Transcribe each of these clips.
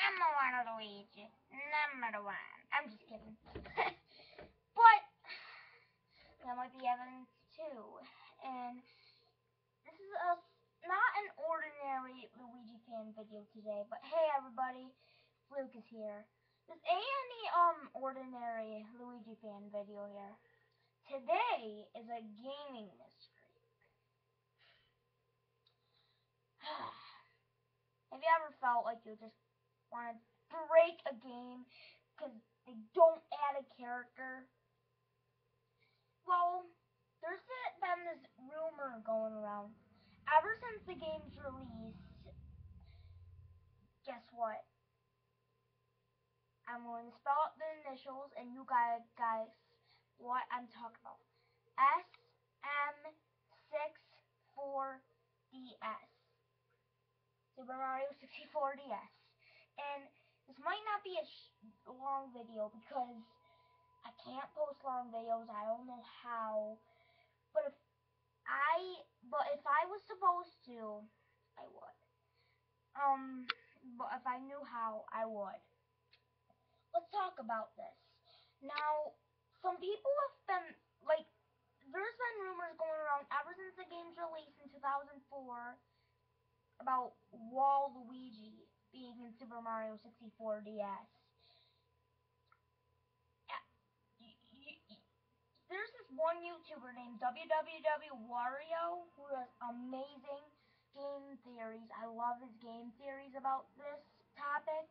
number one, Luigi. Number one. I'm just kidding. But that might be evidence too. And this is not an ordinary Luigi fan video today, but hey everybody, Luke is here. This ain't any ordinary Luigi fan video here. Today is a gaming mystery. Have you ever felt like you just want to break a game because they don't add a character? Well, there's been this rumor going around ever since the game's release. Guess what? I'm going to spell out the initials and you guys what I'm talking about. SM64DS. Super Mario 64 DS. And this might not be a long video because I can't post long videos. I don't know how. But if I was supposed to, I would. But if I knew how, I would. Let's talk about this. Now, some people have been, there's been rumors going around ever since the game's release in 2004 about Waluigi being in Super Mario 64 DS. There's this one YouTuber named www.wario who has amazing game theories. I love his game theories about this topic.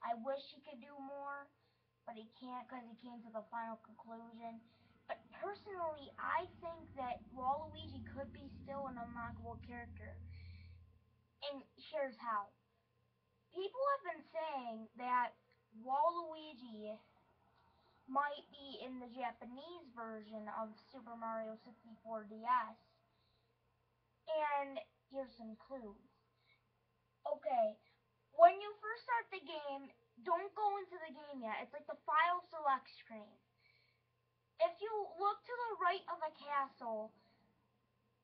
I wish he could do more, but he can't because he came to the final conclusion. But personally, I think that Waluigi could be still an unlockable character. And here's how. People have been saying that Waluigi might be in the Japanese version of Super Mario 64 DS. And here's some clues. Okay, when you first start the game, don't go into the game yet. It's like the file select screen. If you look to the right of a castle,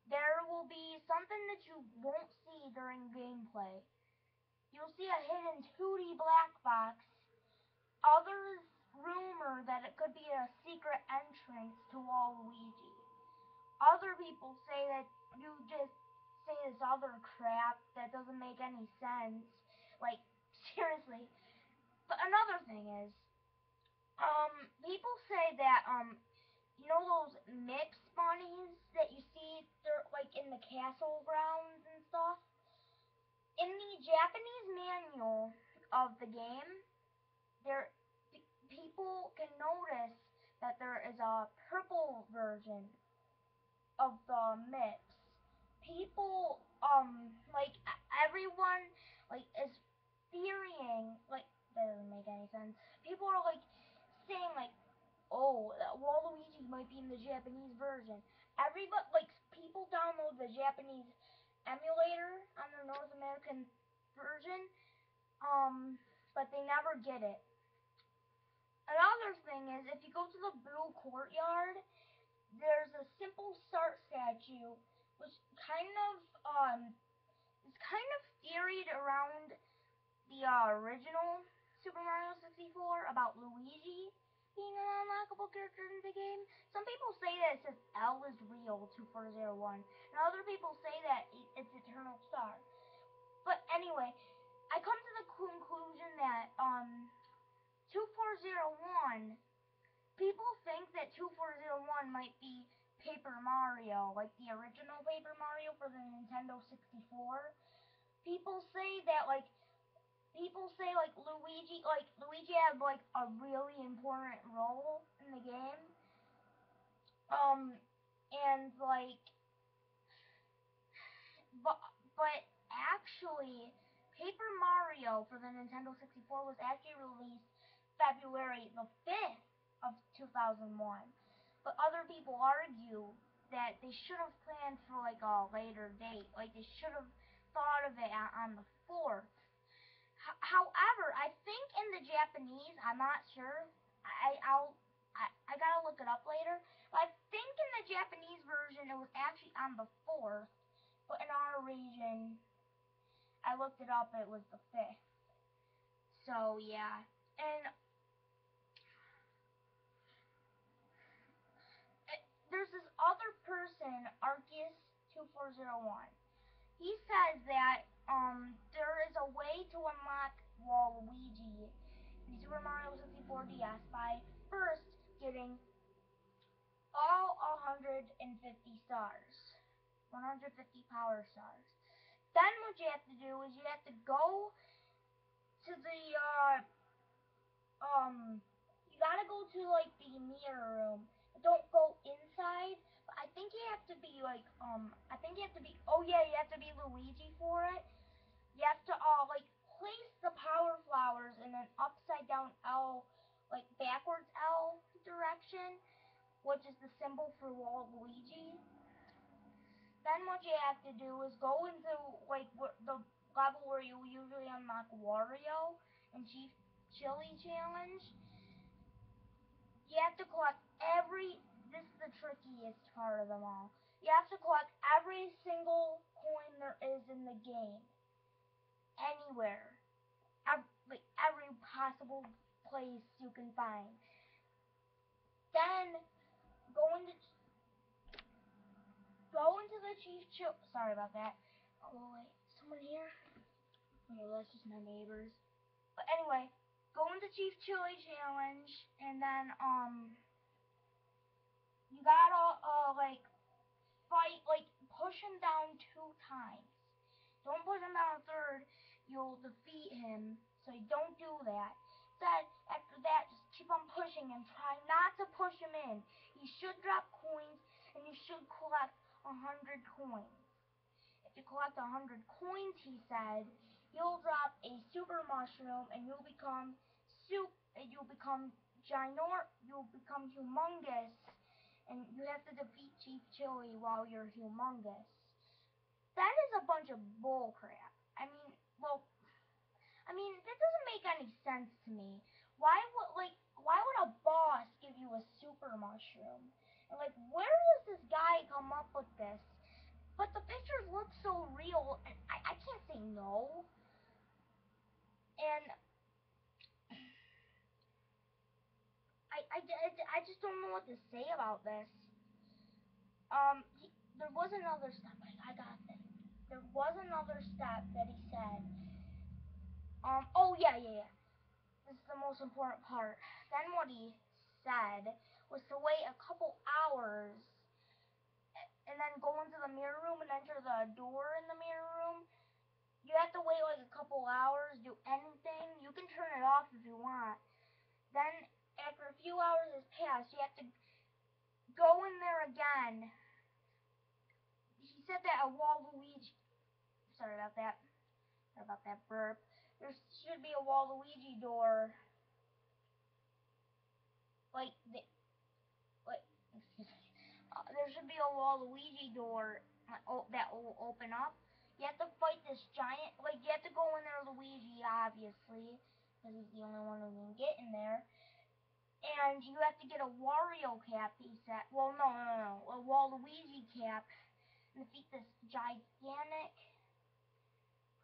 there will be something that you won't see during gameplay. You'll see a hidden 2D black box. Others rumor that it could be a secret entrance to Waluigi. Other people say that you just say this other crap that doesn't make any sense. Like, seriously. But another thing is, people say that, you know those Mix bunnies that you see, they're like in the castle grounds and stuff? In the Japanese manual of the game, people can notice that there is a purple version of the Mix. People, everyone, is theorying, that doesn't make any sense. People are, saying, oh, Waluigi might be in the Japanese version. Everybody, people download the Japanese emulator on their North American version, but they never get it. Another thing is, if you go to the Blue Courtyard, there's a simple start statue, which is kind of theoried around the original Super Mario 64 about Luigi being an unlockable character in the game. Some people say that it says L is real 2401, and other people say that it's Eternal Star. But anyway, I come to the conclusion that 2401, people think that 2401 might be Paper Mario, like the original Paper Mario for the Nintendo 64. People say that Luigi had a really important role in the game. But actually, Paper Mario for the Nintendo 64 was actually released February the 5th of 2001. But other people argue that they should have planned for a later date. They should have thought of it on the 4th. However, I think in the Japanese, I'm not sure. I gotta look it up later. But I think in the Japanese version, it was actually on the 4th. But in our region, I looked it up, it was the 5th. So yeah, and there's this other person, Arceus 2401. He says that there is a way to unlock Waluigi in Super Mario 64 DS by first getting all 150 stars, 150 power stars. Then what you have to do is you have to go to the you gotta go to like the mirror room. Don't go inside. But I think you have to be like I think you have to be, oh yeah, you have to be Luigi for it. You have to like place the power flowers in an upside down L, like backwards L direction, which is the symbol for Waluigi. Then what you have to do is go into like the level where you usually unlock Wario and Chief Chili Challenge. You have to collect every. This is the trickiest part of them all. You have to collect every single coin there is in the game, anywhere, like every possible place you can find. Then go into the Chief Chili. Sorry about that. Oh wait, someone here? No, that's just my neighbors. But anyway, go into Chief Chili Challenge, and then you gotta like fight, like push him down 2 times. Don't push him down a third, you'll defeat him. So you don't do that. Instead, after that, just keep on pushing him. Try not to push him in. You should drop coins, and you should collect 100 coins. If you collect 100 coins, he said, you'll drop a super mushroom, and you'll become you'll become humongous, and you have to defeat Chief Chili while you're humongous. That is a bunch of bull crap. That doesn't make any sense to me. Why would a boss give you a super mushroom? And like, where does this guy come up with this? But the pictures look so real, and I can't say no. And I just don't know what to say about this. There was another step. I got this. There was another step that he said. Oh yeah. This is the most important part. Then what he said was to wait a couple hours and then go into the mirror room and enter the door in the mirror room. You have to wait like a couple hours, do anything. You can turn it off if you want. Then after a few hours has passed, you have to go in there again. He said that a Waluigi. Sorry about that. Sorry about that burp. There should be a Waluigi door. Like excuse me. There should be a Waluigi door that will open up. You have to fight this giant. Like you have to go in there, Luigi, obviously, because he's the only one who can get in there. And you have to get a Wario cap. He said. Well, no, a Waluigi cap. And defeat this gigantic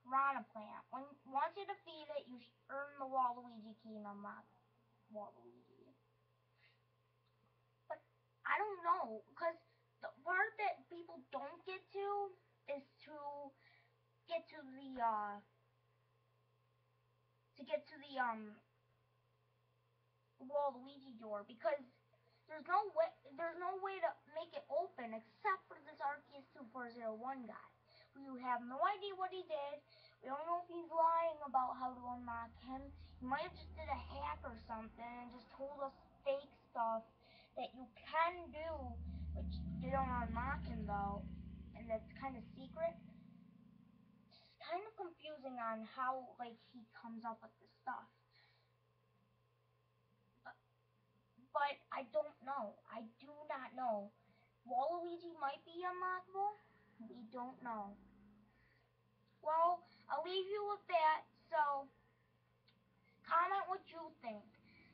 piranha plant. Once you defeat it, you earn the Waluigi key and unlock Waluigi. But I don't know, because the part that people don't get to is to get to the Waluigi door, because there's no way to make it open except for this Arceus 2401 guy. We have no idea what he did. We don't know if he's lying about how to unlock him. He might have just did a hack or something and just told us fake stuff that you can do, which you don't unlock him though, and that's kind of secret. It's kind of confusing on how like he comes up with this stuff. But I don't know. I do not know. Waluigi might be unlockable. We don't know. Well, I'll leave you with that. So, comment what you think.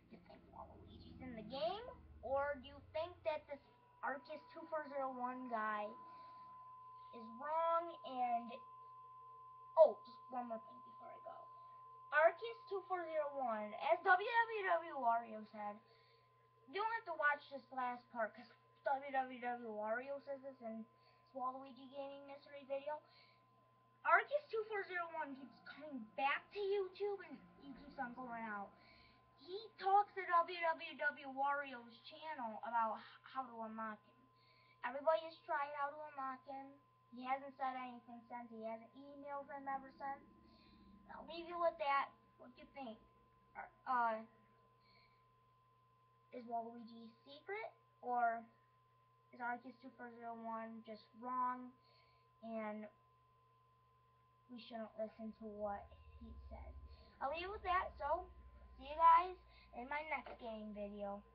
Do you think Waluigi's in the game? Or do you think that this Arceus 2401 guy is wrong? And, oh, just one more thing before I go. Arceus Arceus2401, as WWW Wario said, you don't have to watch this last part because WWW Wario says this in his Waluigi Gaming Mystery video. Arceus2401 keeps coming back to YouTube and he keeps on going out. He talks to WWW Wario's channel about how to unlock him. Everybody has tried how to unlock him. He hasn't said anything since. He hasn't emailed them ever since. I'll leave you with that. What do you think? Is Waluigi secret, or is Arceus2401 just wrong and we shouldn't listen to what he says? I'll leave you with that, so see you guys in my next game video.